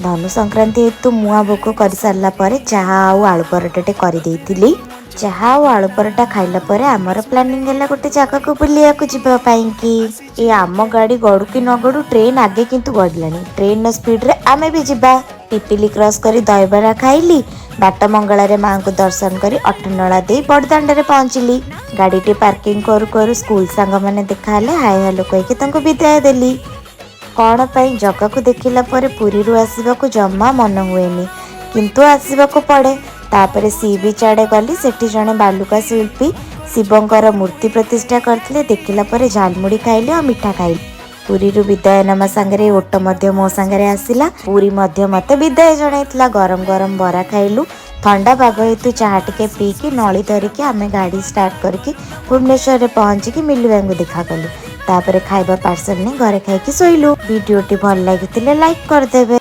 धनु संक्रांति हेतु मुआ भोग कर सारा पर चाहा आउ आलू परटाटे कर चाहा और आलू पराठा खाइला पर आमर प्लानिंग है गोटे जगह को बुलिया जावाई ये आम गाड़ी गड़ू कि न गड़ू ट्रेन आगे किंतु गड़लानी ट्रेन स्पीड रे आमे भी जिबा पिपिली क्रॉस करी दहीबरा खाइली बाट मंगल माँ को दर्शन करी अठनला दे बड़दाण्ड पहुँचली गाड़ी पार्किंग करू करू स्कूल सांग मैंने देखा हाय हेलो कहीकि विदाय देली कौन पाई जगह को देखला पर पुरी आसवाक जमा मन हुएनी किंतु आसवाक पड़े तापर सी बीच आड़े गली सेठी जड़े बालुका शिल्पी शिवंकर मूर्ति प्रतिष्ठा करते देखला पर झालमुड़ी खाइली और मिठा खाइली पुरी विदाय नमा सांगे ओट मो सांगे आसला पुरी मत विदाय जनईला गरम गरम बरा खाइलु ठंडा पाग हेतु चाह टिके पीकी नली धरिकी आमे गाड़ी स्टार्ट करके भुवनेश्वर पहुंचिकी मिलू भाई को देखा कलु तापर खाइबा पार्सल नहीं घरे खाई शोलु वीडियो भल लगी लाइक करदे।